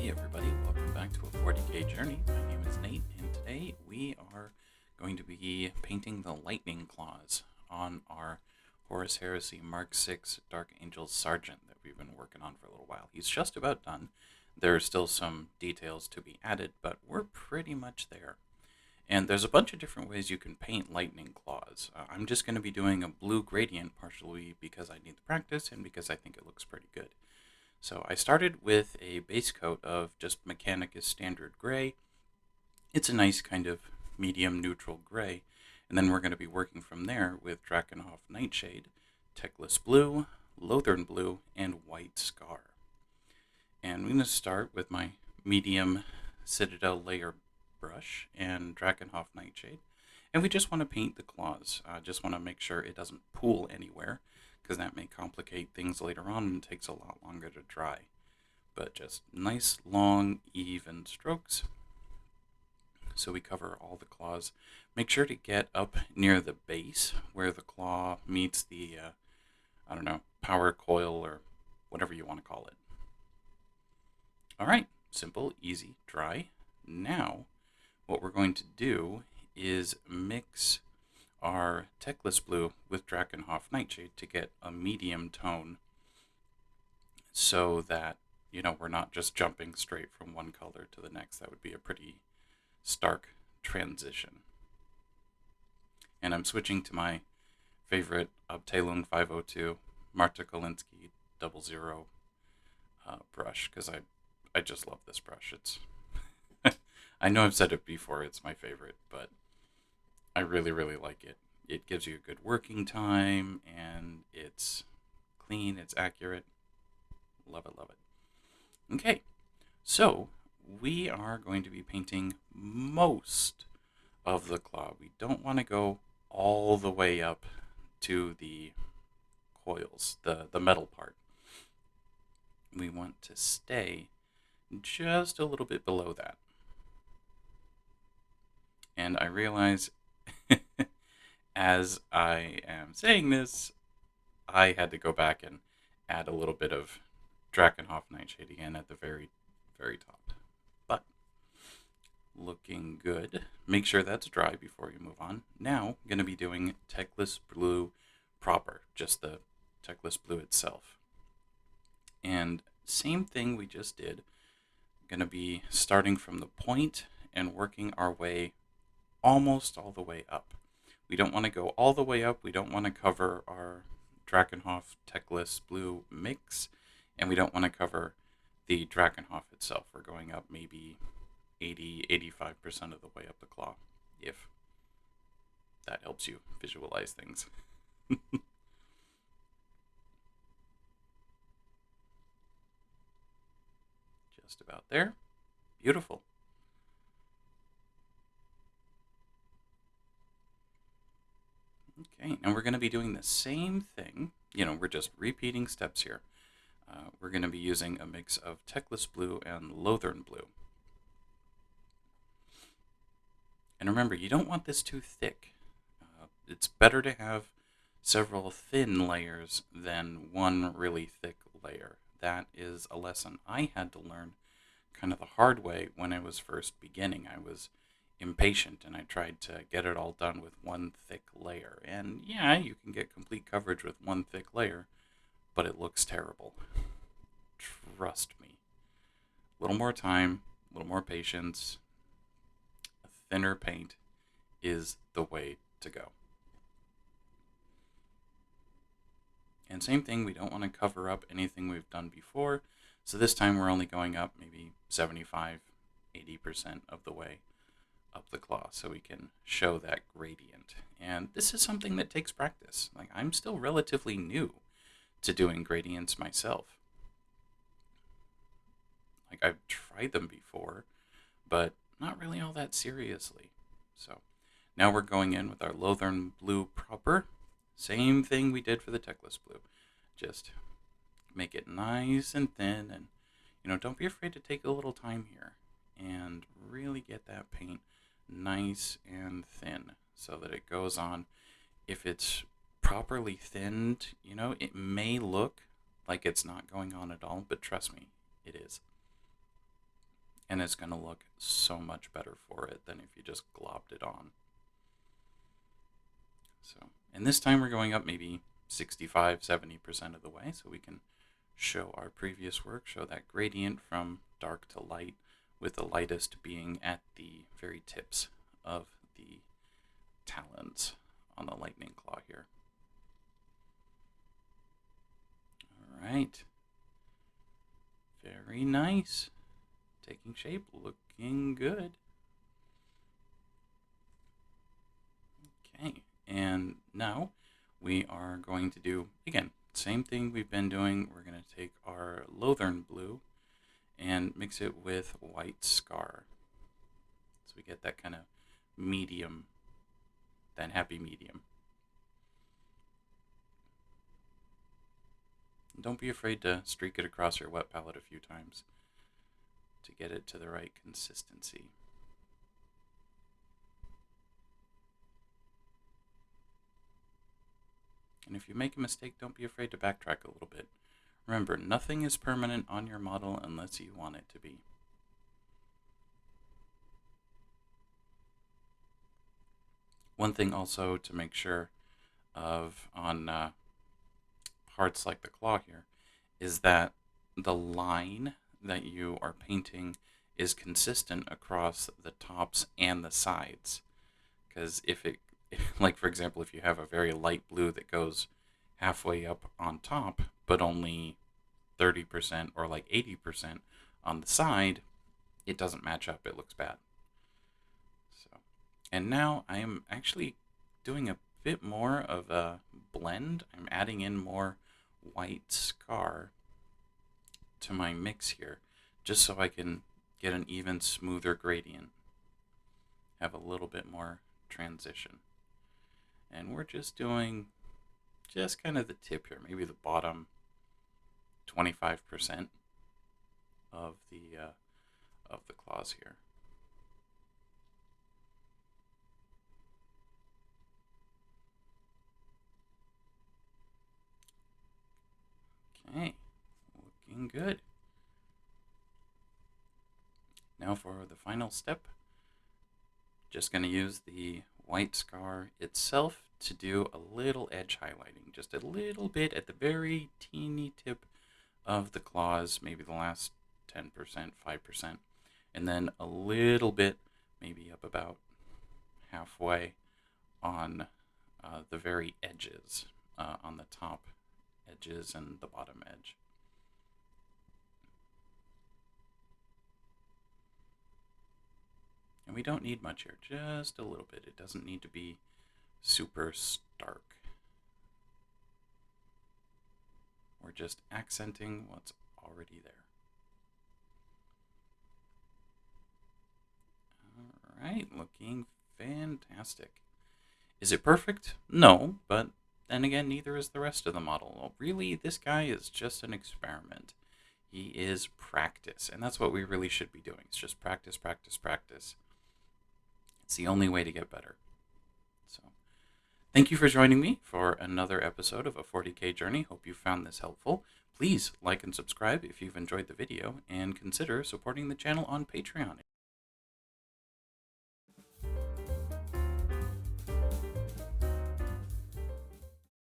Hey everybody, welcome back to a 40k journey. My name is Nate, and today we are going to be painting the lightning claws on our Horus Heresy Mk Dark Angel Sergeant that we've been working on for a little while. He's just about done. There are still some details to be added, but we're pretty much there. And there's a bunch of different ways you can paint lightning claws. I'm just going to be doing a blue gradient, partially because I need the practice and because I think it looks pretty good. So I started with a base coat of just Mechanicus standard gray. It's a nice kind of medium neutral gray. And then we're going to be working from there with Drakenhof Nightshade, Teclis Blue, Lothern Blue, and White Scar. And I'm going to start with my medium Citadel layer brush and Drakenhof Nightshade. And we just want to paint the claws. Just want to make sure it doesn't pool anywhere, because that may complicate things later on and takes a lot longer to dry. But just nice, long, even strokes. So we cover all the claws. Make sure to get up near the base where the claw meets the, power coil or whatever you want to call it. All right, simple, easy, dry. Now, what we're going to do is mix our Teclis Blue with Drakenhof Nightshade to get a medium tone so that, we're not just jumping straight from one color to the next. That would be a pretty stark transition. And I'm switching to my favorite Abteilung 502 Marta Kolinsky 00 brush, because I just love this brush. It's I know I've said it before, it's my favorite, but I really, really like it. It gives you a good working time, and it's clean, it's accurate. Love it, love it. Okay, so we are going to be painting most of the claw. We don't want to go all the way up to the coils, the metal part. We want to stay just a little bit below that. And I realize as I am saying this, I had to go back and add a little bit of Drakenhof Nightshade again at the very, very top. But looking good. Make sure that's dry before you move on. Now I'm going to be doing Teclis Blue proper, just the Teclis Blue itself. And same thing we just did. I'm going to be starting from the point and working our way almost all the way up. We don't want to go all the way up. We don't want to cover our Drakenhof Teclis Blue mix, and we don't want to cover the Drakenhof itself. We're going up maybe 80-85% of the way up the claw, if that helps you visualize things. Just about there. Beautiful. Okay, and we're going to be doing the same thing. We're just repeating steps here. We're going to be using a mix of Teclis Blue and Lothern Blue. And remember, you don't want this too thick. It's better to have several thin layers than one really thick layer. That is a lesson I had to learn kind of the hard way when I was first beginning. I was impatient and I tried to get it all done with one thick layer. And yeah, you can get complete coverage with one thick layer, but it looks terrible. Trust me. A little more time, a little more patience, a thinner paint is the way to go. And same thing, we don't want to cover up anything we've done before. So this time we're only going up maybe 75-80% of the way up the claw so we can show that gradient. And this is something that takes practice. Like, I'm still relatively new to doing gradients myself. Like, I've tried them before, but not really all that seriously. So now we're going in with our Lothern Blue proper. Same thing we did for the Teclis Blue. Just make it nice and thin, and don't be afraid to take a little time here and really get that paint nice and thin so that it goes on. If it's properly thinned, it may look like it's not going on at all, but trust me, it is. and it's going to look so much better for it than if you just globbed it on. So, and this time we're going up maybe 65-70% of the way, so we can show our previous work, show that gradient from dark to light, with the lightest being at the very tips of the talons on the lightning claw here. All right. Very nice. Taking shape, looking good. Okay, and now we are going to do, again, same thing we've been doing. We're going to take our Lothern Blue and mix it with white scar. So we get that kind of medium, that happy medium. And don't be afraid to streak it across your wet palette a few times to get it to the right consistency. And if you make a mistake, don't be afraid to backtrack a little bit. Remember, nothing is permanent on your model unless you want it to be. One thing also to make sure of on parts like the claw here is that the line that you are painting is consistent across the tops and the sides. Because like for example, if you have a very light blue that goes halfway up on top, but only 30% or like 80% on the side, it doesn't match up. It looks bad. So, and now I am actually doing a bit more of a blend. I'm adding in more white scar to my mix here, just so I can get an even smoother gradient, have a little bit more transition. And we're just doing just kind of the tip here, maybe the bottom 25% of the claws here. Okay, looking good. Now for the final step, just going to use the white scar itself to do a little edge highlighting, just a little bit at the very teeny tip of the claws, maybe the last 10%, 5%, and then a little bit, maybe up about halfway on the very edges, on the top edges and the bottom edge. And we don't need much here, just a little bit. It doesn't need to be super stark. We're just accenting what's already there. All right, looking fantastic. Is it perfect? No, but then again, neither is the rest of the model. Well, really, this guy is just an experiment. He is practice, and that's what we really should be doing. It's just practice, practice, practice. It's the only way to get better. So, thank you for joining me for another episode of a 40K journey. Hope you found this helpful. Please like and subscribe if you've enjoyed the video, and consider supporting the channel on Patreon.